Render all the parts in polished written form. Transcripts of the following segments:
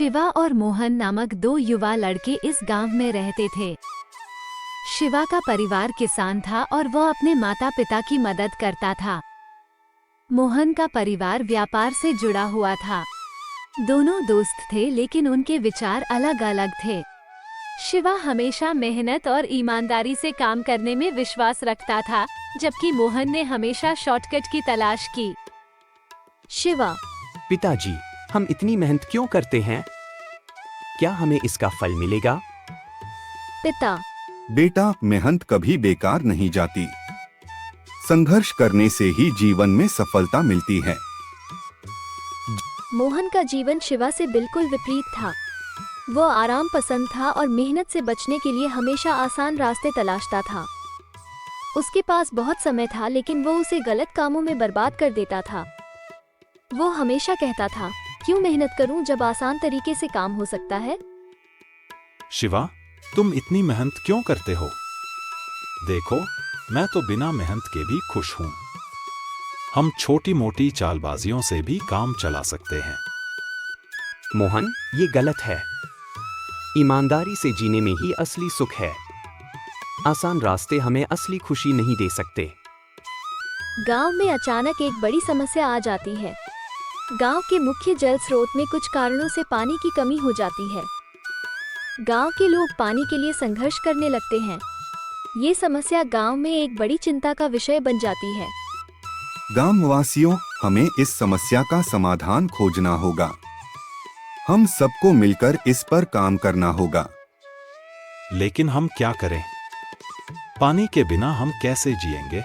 शिवा और मोहन नामक दो युवा लड़के इस गांव में रहते थे। शिवा का परिवार किसान था और वह अपने माता पिता की मदद करता था। मोहन का परिवार व्यापार से जुड़ा हुआ था। दोनों दोस्त थे लेकिन उनके विचार अलग अलग थे। शिवा हमेशा मेहनत और ईमानदारी से काम करने में विश्वास रखता था, जबकि मोहन ने हमेशा शॉर्टकट की तलाश की। शिवा: पिताजी, हम इतनी मेहनत क्यों करते हैं? क्या हमें इसका फल मिलेगा? पिता: बेटा, मेहनत कभी बेकार नहीं जाती। संघर्ष करने से ही जीवन में सफलता मिलती है। मोहन का जीवन शिवा से बिल्कुल विपरीत था। वो आराम पसंद था और मेहनत से बचने के लिए हमेशा आसान रास्ते तलाशता था। उसके पास बहुत समय था लेकिन वो उसे गलत कामों में बर्बाद कर देता था। वो हमेशा कहता था, क्यों मेहनत करूं जब आसान तरीके से काम हो सकता है। शिवा, तुम इतनी मेहनत क्यों करते हो? देखो, मैं तो बिना मेहनत के भी खुश हूं। हम छोटी मोटी चालबाजियों से भी काम चला सकते हैं। मोहन, ये गलत है। ईमानदारी से जीने में ही असली सुख है। आसान रास्ते हमें असली खुशी नहीं दे सकते। गांव में अचानक एक बड़ी समस्या आ जाती है। गांव के मुख्य जल स्रोत में कुछ कारणों से पानी की कमी हो जाती है। गांव के लोग पानी के लिए संघर्ष करने लगते हैं। ये समस्या गांव में एक बड़ी चिंता का विषय बन जाती है। गांववासियों, हमें इस समस्या का समाधान खोजना होगा। हम सबको मिलकर इस पर काम करना होगा। लेकिन हम क्या करें? पानी के बिना हम कैसे जिएंगे?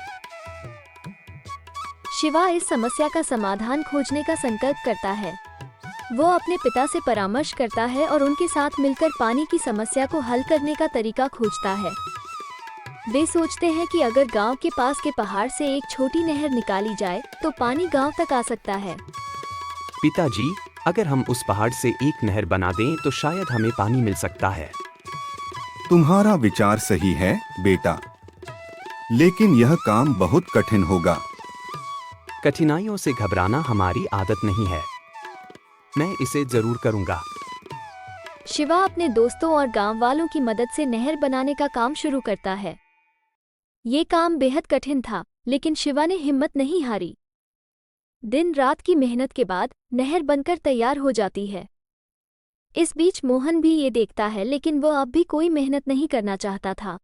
शिवा इस समस्या का समाधान खोजने का संकल्प करता है। वो अपने पिता से परामर्श करता है और उनके साथ मिलकर पानी की समस्या को हल करने का तरीका खोजता है। वे सोचते हैं कि अगर गांव के पास के पहाड़ से एक छोटी नहर निकाली जाए तो पानी गांव तक आ सकता है। पिताजी, अगर हम उस पहाड़ से एक नहर बना दें तो शायद हमें पानी मिल सकता है। तुम्हारा विचार सही है बेटा, लेकिन यह काम बहुत कठिन होगा। कठिनाइयों से घबराना हमारी आदत नहीं है। मैं इसे जरूर करूंगा। शिवा अपने दोस्तों और गांव वालों की मदद से नहर बनाने का काम शुरू करता है। ये काम बेहद कठिन था, लेकिन शिवा ने हिम्मत नहीं हारी। दिन रात की मेहनत के बाद नहर बनकर तैयार हो जाती है। इस बीच मोहन भी ये देखता है, लेकिन वह अब भी कोई मेहनत नहीं करना चाहता था।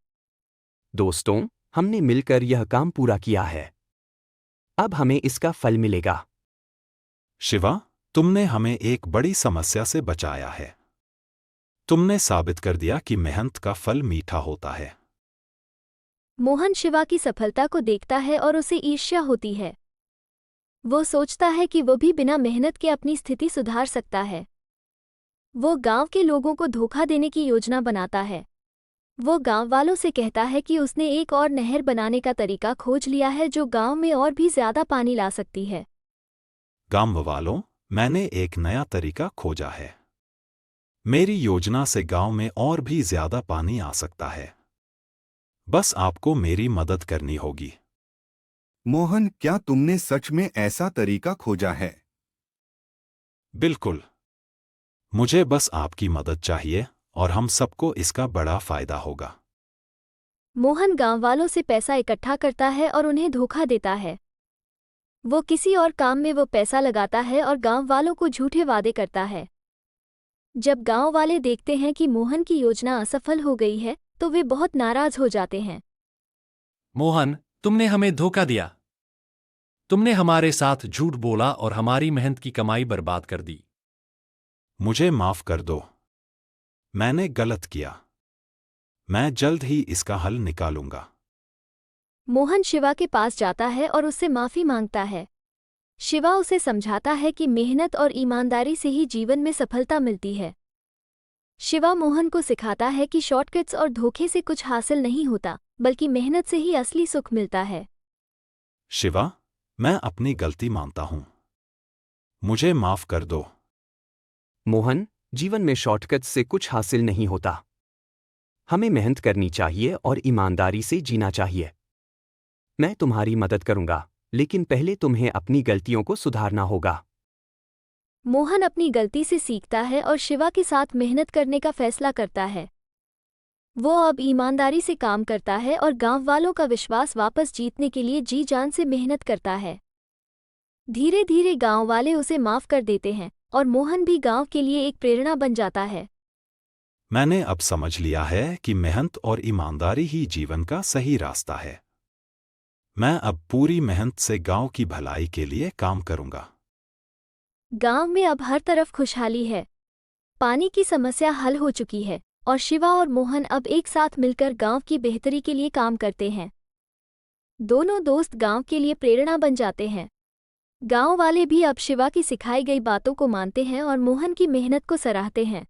दोस्तों, हमने मिलकर यह काम पूरा किया है। अब हमें इसका फल मिलेगा। शिवा, तुमने हमें एक बड़ी समस्या से बचाया है। तुमने साबित कर दिया कि मेहनत का फल मीठा होता है। मोहन शिवा की सफलता को देखता है और उसे ईर्ष्या होती है। वो सोचता है कि वो भी बिना मेहनत के अपनी स्थिति सुधार सकता है। वो गांव के लोगों को धोखा देने की योजना बनाता है। वो गांव वालों से कहता है कि उसने एक और नहर बनाने का तरीका खोज लिया है जो गांव में और भी ज्यादा पानी ला सकती है। गांव वालों, मैंने एक नया तरीका खोजा है। मेरी योजना से गांव में और भी ज्यादा पानी आ सकता है। बस आपको मेरी मदद करनी होगी। मोहन, क्या तुमने सच में ऐसा तरीका खोजा है? बिल्कुल। मुझे बस आपकी मदद चाहिए और हम सबको इसका बड़ा फायदा होगा। मोहन गांव वालों से पैसा इकट्ठा करता है और उन्हें धोखा देता है। वो किसी और काम में वो पैसा लगाता है और गांव वालों को झूठे वादे करता है। जब गांव वाले देखते हैं कि मोहन की योजना असफल हो गई है तो वे बहुत नाराज हो जाते हैं। मोहन, तुमने हमें धोखा दिया। तुमने हमारे साथ झूठ बोला और हमारी मेहनत की कमाई बर्बाद कर दी। मुझे माफ कर दो। मैंने गलत किया। मैं जल्द ही इसका हल निकालूंगा। मोहन शिवा के पास जाता है और उससे माफी मांगता है। शिवा उसे समझाता है कि मेहनत और ईमानदारी से ही जीवन में सफलता मिलती है। शिवा मोहन को सिखाता है कि शॉर्टकट्स और धोखे से कुछ हासिल नहीं होता, बल्कि मेहनत से ही असली सुख मिलता है। शिवा, मैं अपनी गलती मानता हूं। मुझे माफ कर दो। मोहन, जीवन में शॉर्टकट से कुछ हासिल नहीं होता। हमें मेहनत करनी चाहिए और ईमानदारी से जीना चाहिए। मैं तुम्हारी मदद करूंगा, लेकिन पहले तुम्हें अपनी गलतियों को सुधारना होगा। मोहन अपनी गलती से सीखता है और शिवा के साथ मेहनत करने का फैसला करता है। वो अब ईमानदारी से काम करता है और गांव वालों का विश्वास वापस जीतने के लिए जी जान से मेहनत करता है। धीरे धीरे गांव वाले उसे माफ कर देते हैं और मोहन भी गांव के लिए एक प्रेरणा बन जाता है। मैंने अब समझ लिया है कि मेहनत और ईमानदारी ही जीवन का सही रास्ता है। मैं अब पूरी मेहनत से गांव की भलाई के लिए काम करूंगा। गांव में अब हर तरफ खुशहाली है। पानी की समस्या हल हो चुकी है और शिवा और मोहन अब एक साथ मिलकर गांव की बेहतरी के लिए काम करते हैं। दोनों दोस्त गांव के लिए प्रेरणा बन जाते हैं। गांव वाले भी अब शिवा की सिखाई गई बातों को मानते हैं और मोहन की मेहनत को सराहते हैं।